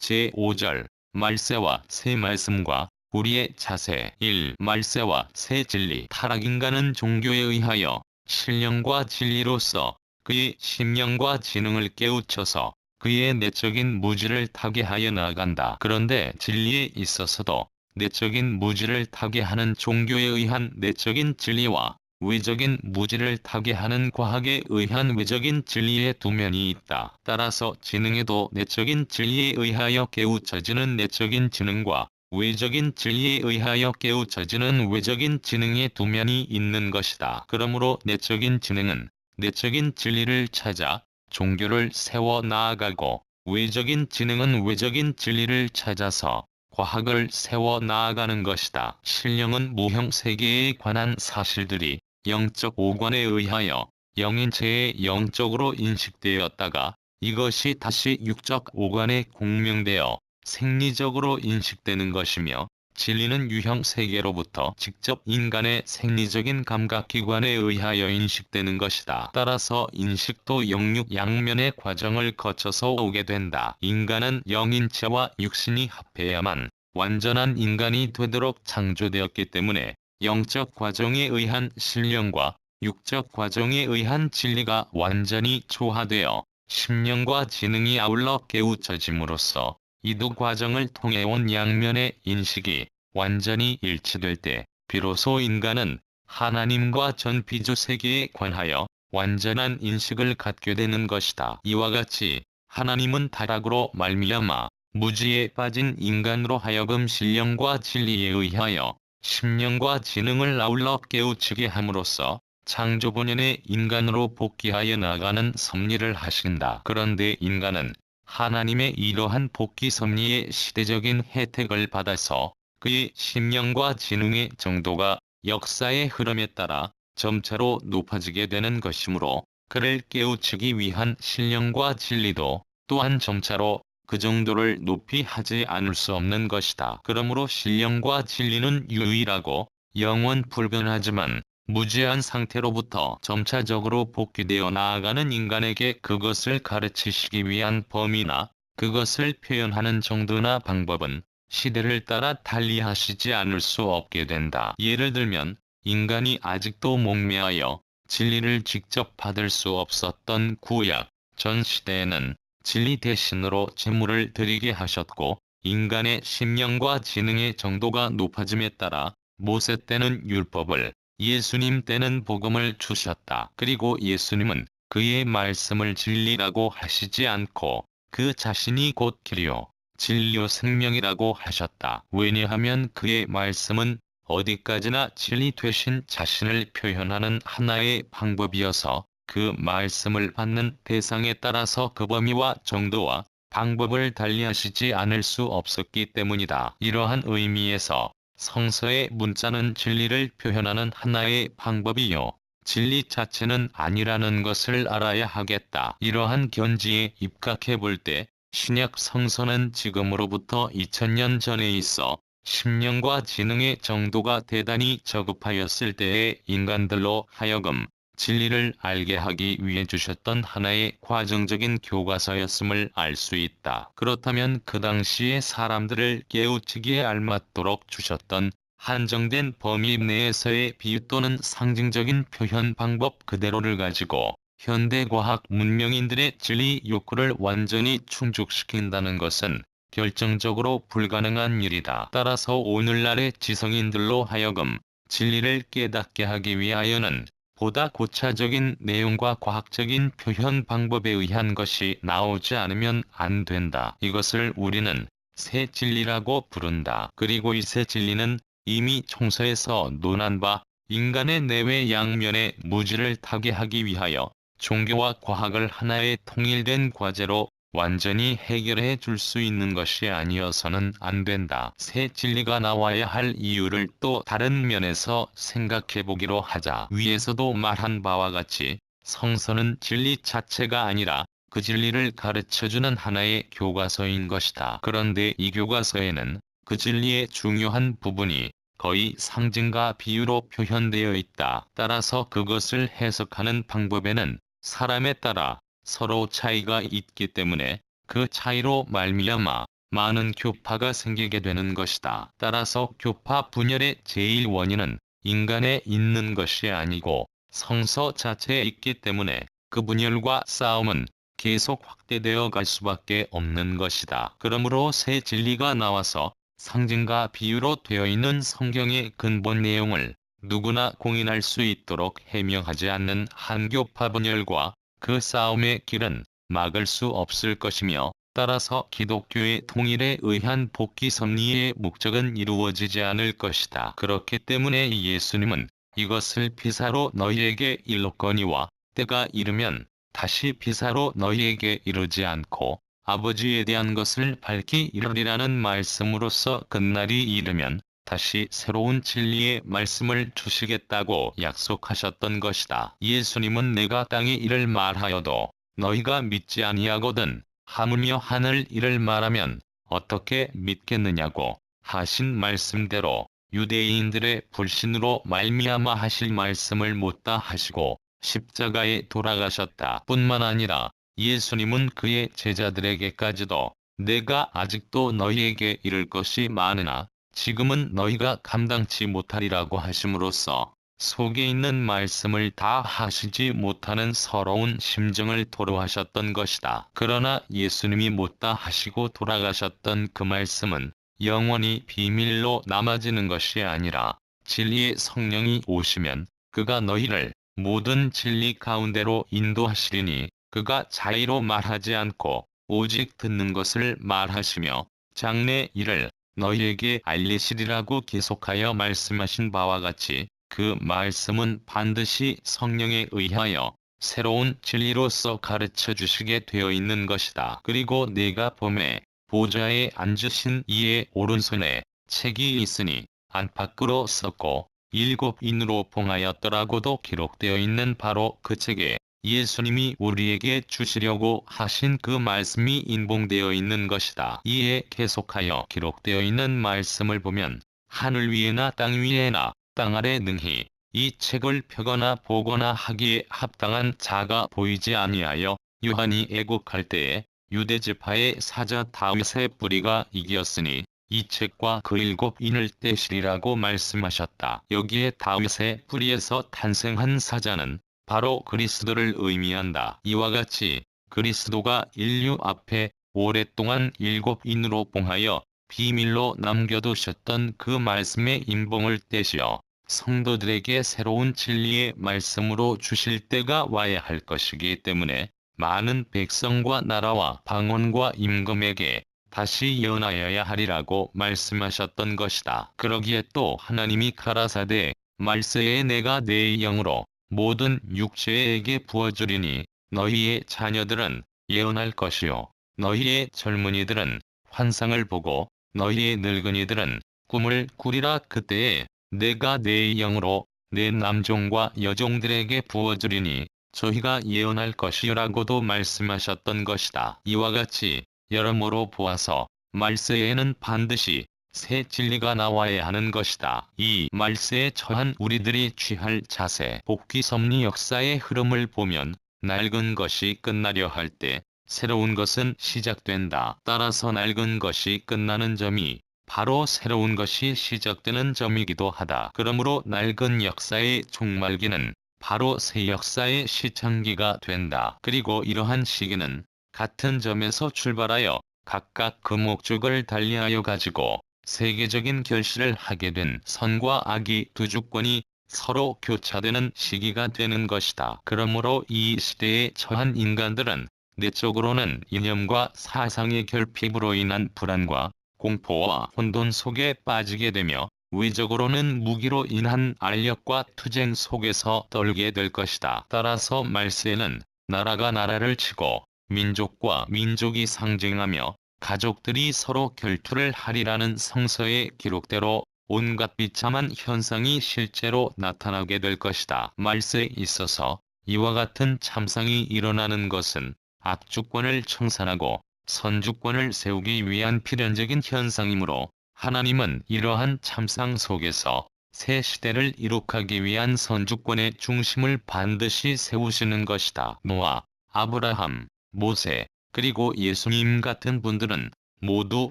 제5절 말세와 새 말씀과 우리의 자세 1. 말세와 새 진리 타락인간은 종교에 의하여 신령과 진리로서 그의 심령과 지능을 깨우쳐서 그의 내적인 무지를 타개하여 나아간다. 그런데 진리에 있어서도 내적인 무지를 타개하는 종교에 의한 내적인 진리와 외적인 무지를 타개하는 과학에 의한 외적인 진리의 두 면이 있다. 따라서 지능에도 내적인 진리에 의하여 깨우쳐지는 내적인 지능과 외적인 진리에 의하여 깨우쳐지는 외적인 지능의 두 면이 있는 것이다. 그러므로 내적인 지능은 내적인 진리를 찾아 종교를 세워 나아가고 외적인 지능은 외적인 진리를 찾아서 과학을 세워 나아가는 것이다. 신령은 무형 세계에 관한 사실들이 영적 오관에 의하여 영인체의 영적으로 인식되었다가 이것이 다시 육적 오관에 공명되어 생리적으로 인식되는 것이며 진리는 유형 세계로부터 직접 인간의 생리적인 감각기관에 의하여 인식되는 것이다. 따라서 인식도 영육 양면의 과정을 거쳐서 오게 된다. 인간은 영인체와 육신이 합해야만 완전한 인간이 되도록 창조되었기 때문에 영적 과정에 의한 신령과 육적 과정에 의한 진리가 완전히 조화되어 심령과 지능이 아울러 깨우쳐짐으로써 이 두 과정을 통해 온 양면의 인식이 완전히 일치될 때 비로소 인간은 하나님과 전피조 세계에 관하여 완전한 인식을 갖게 되는 것이다. 이와 같이 하나님은 타락으로 말미암아 무지에 빠진 인간으로 하여금 신령과 진리에 의하여 심령과 지능을 아울러 깨우치게 함으로써 창조 본연의 인간으로 복귀하여 나가는 섭리를 하신다. 그런데 인간은 하나님의 이러한 복귀 섭리의 시대적인 혜택을 받아서 그의 심령과 지능의 정도가 역사의 흐름에 따라 점차로 높아지게 되는 것이므로 그를 깨우치기 위한 신령과 진리도 또한 점차로 그 정도를 높이 하지 않을 수 없는 것이다. 그러므로 신령과 진리는 유일하고 영원 불변하지만 무지한 상태로부터 점차적으로 복귀되어 나아가는 인간에게 그것을 가르치시기 위한 범위나 그것을 표현하는 정도나 방법은 시대를 따라 달리하시지 않을 수 없게 된다. 예를 들면 인간이 아직도 목매하여 진리를 직접 받을 수 없었던 구약 전 시대에는 진리 대신으로 제물을 드리게 하셨고 인간의 심령과 지능의 정도가 높아짐에 따라 모세 때는 율법을 예수님 때는 복음을 주셨다. 그리고 예수님은 그의 말씀을 진리라고 하시지 않고 그 자신이 곧 길이요 진리요 생명이라고 하셨다. 왜냐하면 그의 말씀은 어디까지나 진리 되신 자신을 표현하는 하나의 방법이어서 그 말씀을 받는 대상에 따라서 그 범위와 정도와 방법을 달리하시지 않을 수 없었기 때문이다. 이러한 의미에서 성서의 문자는 진리를 표현하는 하나의 방법이요 진리 자체는 아니라는 것을 알아야 하겠다. 이러한 견지에 입각해 볼 때 신약 성서는 지금으로부터 2000년 전에 있어 심령과 지능의 정도가 대단히 저급하였을 때의 인간들로 하여금 진리를 알게 하기 위해 주셨던 하나의 과정적인 교과서였음을 알 수 있다. 그렇다면 그 당시의 사람들을 깨우치기에 알맞도록 주셨던 한정된 범위 내에서의 비유 또는 상징적인 표현 방법 그대로를 가지고 현대과학 문명인들의 진리 욕구를 완전히 충족시킨다는 것은 결정적으로 불가능한 일이다. 따라서 오늘날의 지성인들로 하여금 진리를 깨닫게 하기 위하여는 보다 고차적인 내용과 과학적인 표현 방법에 의한 것이 나오지 않으면 안 된다. 이것을 우리는 새 진리라고 부른다. 그리고 이 새 진리는 이미 총서에서 논한 바 인간의 내외 양면의 무지를 타개하기 위하여 종교와 과학을 하나의 통일된 과제로 완전히 해결해 줄 수 있는 것이 아니어서는 안 된다. 새 진리가 나와야 할 이유를 또 다른 면에서 생각해 보기로 하자. 위에서도 말한 바와 같이 성서는 진리 자체가 아니라 그 진리를 가르쳐주는 하나의 교과서인 것이다. 그런데 이 교과서에는 그 진리의 중요한 부분이 거의 상징과 비유로 표현되어 있다. 따라서 그것을 해석하는 방법에는 사람에 따라 서로 차이가 있기 때문에 그 차이로 말미암아 많은 교파가 생기게 되는 것이다. 따라서 교파 분열의 제일 원인은 인간에 있는 것이 아니고 성서 자체에 있기 때문에 그 분열과 싸움은 계속 확대되어 갈 수밖에 없는 것이다. 그러므로 새 진리가 나와서 상징과 비유로 되어 있는 성경의 근본 내용을 누구나 공인할 수 있도록 해명하지 않는 한교파 분열과 그 싸움의 길은 막을 수 없을 것이며, 따라서 기독교의 통일에 의한 복귀 섭리의 목적은 이루어지지 않을 것이다. 그렇기 때문에 예수님은 이것을 비사로 너희에게 일렀거니와 때가 이르면 다시 비사로 너희에게 이르지 않고 아버지에 대한 것을 밝히 이르리라는 말씀으로써 그날이 이르면 다시 새로운 진리의 말씀을 주시겠다고 약속하셨던 것이다. 예수님은 내가 땅의 일을 말하여도 너희가 믿지 아니하거든 하물며 하늘 일을 말하면 어떻게 믿겠느냐고 하신 말씀대로 유대인들의 불신으로 말미암아 하실 말씀을 못다 하시고 십자가에 돌아가셨다 뿐만 아니라 예수님은 그의 제자들에게까지도 내가 아직도 너희에게 이를 것이 많으나 지금은 너희가 감당치 못하리라고 하심으로써 속에 있는 말씀을 다 하시지 못하는 서러운 심정을 토로하셨던 것이다. 그러나 예수님이 못다 하시고 돌아가셨던 그 말씀은 영원히 비밀로 남아지는 것이 아니라 진리의 성령이 오시면 그가 너희를 모든 진리 가운데로 인도하시리니 그가 자의로 말하지 않고 오직 듣는 것을 말하시며 장래 일을 너희에게 알리시리라고 계속하여 말씀하신 바와 같이 그 말씀은 반드시 성령에 의하여 새로운 진리로서 가르쳐 주시게 되어 있는 것이다. 그리고 내가 보매 보좌에 앉으신 이의 오른손에 책이 있으니 안팎으로 썼고 7인으로 봉하였더라고도 기록되어 있는 바로 그 책에 예수님이 우리에게 주시려고 하신 그 말씀이 인봉되어 있는 것이다. 이에 계속하여 기록되어 있는 말씀을 보면 하늘 위에나 땅 위에나 땅 아래 능히 이 책을 펴거나 보거나 하기에 합당한 자가 보이지 아니하여 요한이 애곡할 때에 유대지파의 사자 다윗의 뿌리가 이기었으니 이 책과 그 7인을 떼시리라고 말씀하셨다. 여기에 다윗의 뿌리에서 탄생한 사자는 바로 그리스도를 의미한다. 이와 같이 그리스도가 인류 앞에 오랫동안 7인으로 봉하여 비밀로 남겨두셨던 그 말씀의 인봉을 떼시어 성도들에게 새로운 진리의 말씀으로 주실 때가 와야 할 것이기 때문에 많은 백성과 나라와 방언과 임금에게 다시 예언하여야 하리라고 말씀하셨던 것이다. 그러기에 또 하나님이 가라사대 말세에 내가 내 영으로 모든 육체에게 부어주리니 너희의 자녀들은 예언할 것이요 너희의 젊은이들은 환상을 보고 너희의 늙은이들은 꿈을 꾸리라. 그때에 내가 내 영으로 내 남종과 여종들에게 부어주리니 저희가 예언할 것이라고도 말씀하셨던 것이다. 이와 같이 여러모로 보아서 말세에는 반드시 새 진리가 나와야 하는 것이다. 이 말세에 처한 우리들이 취할 자세, 복귀 섭리 역사의 흐름을 보면 낡은 것이 끝나려 할 때 새로운 것은 시작된다. 따라서 낡은 것이 끝나는 점이 바로 새로운 것이 시작되는 점이기도 하다. 그러므로 낡은 역사의 종말기는 바로 새 역사의 시창기가 된다. 그리고 이러한 시기는 같은 점에서 출발하여 각각 그 목적을 달리하여 가지고 세계적인 결실을 하게 된 선과 악이 두 주권이 서로 교차되는 시기가 되는 것이다. 그러므로 이 시대에 처한 인간들은 내적으로는 이념과 사상의 결핍으로 인한 불안과 공포와 혼돈 속에 빠지게 되며 외적으로는 무기로 인한 알력과 투쟁 속에서 떨게 될 것이다. 따라서 말세는 나라가 나라를 치고 민족과 민족이 상징하며 가족들이 서로 결투를 하리라는 성서의 기록대로 온갖 비참한 현상이 실제로 나타나게 될 것이다. 말세에 있어서 이와 같은 참상이 일어나는 것은 악주권을 청산하고 선주권을 세우기 위한 필연적인 현상이므로 하나님은 이러한 참상 속에서 새 시대를 이룩하기 위한 선주권의 중심을 반드시 세우시는 것이다. 노아, 아브라함, 모세, 그리고 예수님 같은 분들은 모두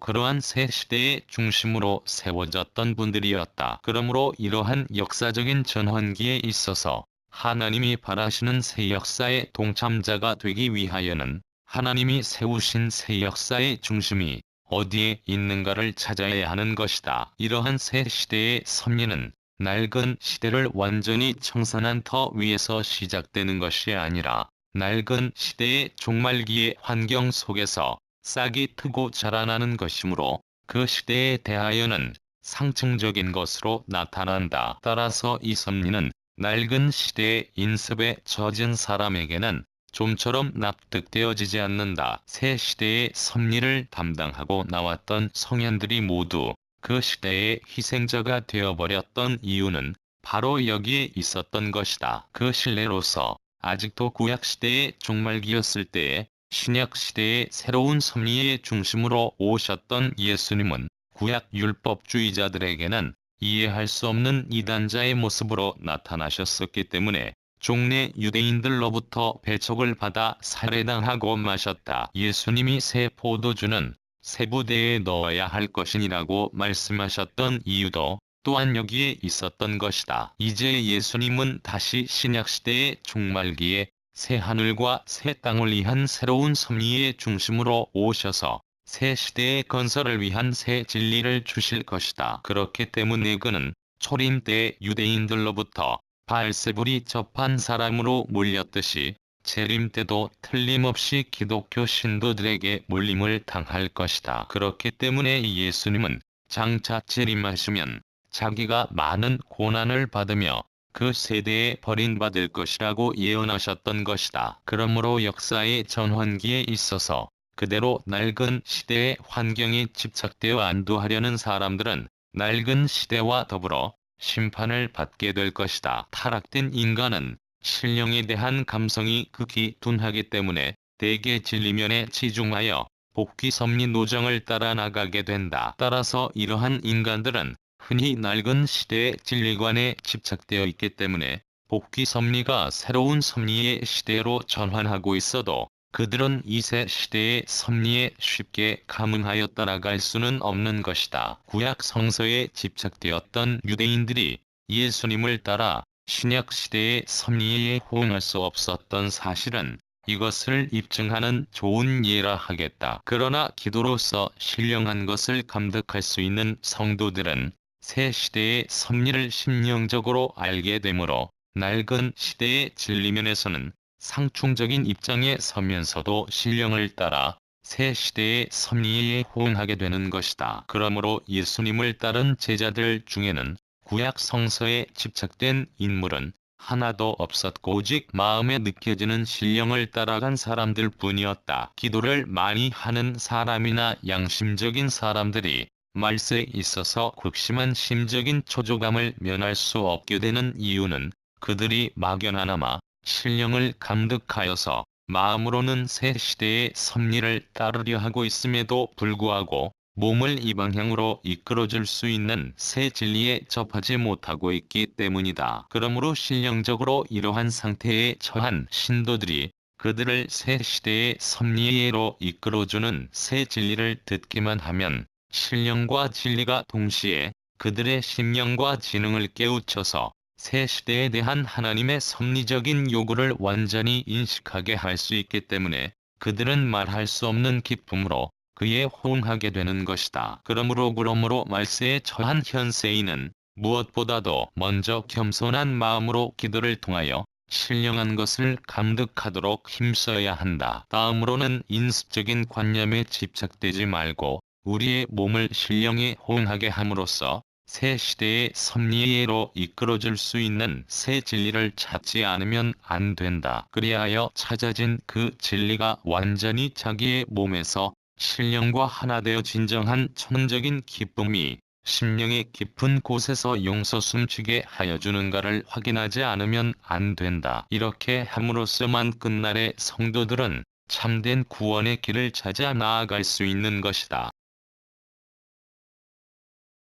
그러한 새 시대의 중심으로 세워졌던 분들이었다. 그러므로 이러한 역사적인 전환기에 있어서 하나님이 바라시는 새 역사의 동참자가 되기 위하여는 하나님이 세우신 새 역사의 중심이 어디에 있는가를 찾아야 하는 것이다. 이러한 새 시대의 섭리는 낡은 시대를 완전히 청산한 터 위에서 시작되는 것이 아니라 낡은 시대의 종말기의 환경 속에서 싹이 트고 자라나는 것이므로 그 시대에 대하여는 상층적인 것으로 나타난다. 따라서 이 섭리는 낡은 시대의 인습에 젖은 사람에게는 좀처럼 납득되어지지 않는다. 새 시대의 섭리를 담당하고 나왔던 성현들이 모두 그 시대의 희생자가 되어버렸던 이유는 바로 여기에 있었던 것이다. 그 신뢰로서 아직도 구약시대의 종말기였을 때에 신약시대의 새로운 섭리의 중심으로 오셨던 예수님은 구약 율법주의자들에게는 이해할 수 없는 이단자의 모습으로 나타나셨었기 때문에 종래 유대인들로부터 배척을 받아 살해당하고 마셨다. 예수님이 새 포도주는 새 부대에 넣어야 할 것이니라고 말씀하셨던 이유도 또한 여기에 있었던 것이다. 이제 예수님은 다시 신약시대의 종말기에 새 하늘과 새 땅을 위한 새로운 섭리의 중심으로 오셔서 새 시대의 건설을 위한 새 진리를 주실 것이다. 그렇기 때문에 그는 초림 때 유대인들로부터 바알세불이 접한 사람으로 몰렸듯이 재림 때도 틀림없이 기독교 신도들에게 몰림을 당할 것이다. 그렇기 때문에 예수님은 장차 재림하시면 자기가 많은 고난을 받으며 그 세대에 버림받을 것이라고 예언하셨던 것이다. 그러므로 역사의 전환기에 있어서 그대로 낡은 시대의 환경에 집착되어 안도하려는 사람들은 낡은 시대와 더불어 심판을 받게 될 것이다. 타락된 인간은 신령에 대한 감성이 극히 둔하기 때문에 대개 진리면에 치중하여 복귀 섭리 노정을 따라 나가게 된다. 따라서 이러한 인간들은 흔히 낡은 시대의 진리관에 집착되어 있기 때문에 복귀 섭리가 새로운 섭리의 시대로 전환하고 있어도 그들은 이 새 시대의 섭리에 쉽게 감응하여 따라갈 수는 없는 것이다. 구약 성서에 집착되었던 유대인들이 예수님을 따라 신약 시대의 섭리에 호응할 수 없었던 사실은 이것을 입증하는 좋은 예라 하겠다. 그러나 기도로서 신령한 것을 감득할 수 있는 성도들은 새 시대의 섭리를 심령적으로 알게 되므로 낡은 시대의 진리면에서는 상충적인 입장에 서면서도 신령을 따라 새 시대의 섭리에 호응하게 되는 것이다. 그러므로 예수님을 따른 제자들 중에는 구약 성서에 집착된 인물은 하나도 없었고 오직 마음에 느껴지는 신령을 따라간 사람들 뿐이었다. 기도를 많이 하는 사람이나 양심적인 사람들이 말세에 있어서 극심한 심적인 초조감을 면할 수 없게 되는 이유는 그들이 막연하나마 신령을 감득하여서 마음으로는 새 시대의 섭리를 따르려 하고 있음에도 불구하고 몸을 이 방향으로 이끌어줄 수 있는 새 진리에 접하지 못하고 있기 때문이다. 그러므로 신령적으로 이러한 상태에 처한 신도들이 그들을 새 시대의 섭리로 이끌어주는 새 진리를 듣기만 하면 신령과 진리가 동시에 그들의 심령과 지능을 깨우쳐서 새 시대에 대한 하나님의 섭리적인 요구를 완전히 인식하게 할 수 있기 때문에 그들은 말할 수 없는 기쁨으로 그에 호응하게 되는 것이다. 그러므로 말세에 처한 현세인은 무엇보다도 먼저 겸손한 마음으로 기도를 통하여 신령한 것을 감득하도록 힘써야 한다. 다음으로는 인습적인 관념에 집착되지 말고 우리의 몸을 신령에 호응하게 함으로써 새 시대의 섭리로 이끌어줄 수 있는 새 진리를 찾지 않으면 안 된다. 그리하여 찾아진 그 진리가 완전히 자기의 몸에서 신령과 하나 되어 진정한 천적인 기쁨이 심령의 깊은 곳에서 용서 숨쉬게 하여 주는가를 확인하지 않으면 안 된다. 이렇게 함으로써만 끝날의 성도들은 참된 구원의 길을 찾아 나아갈 수 있는 것이다.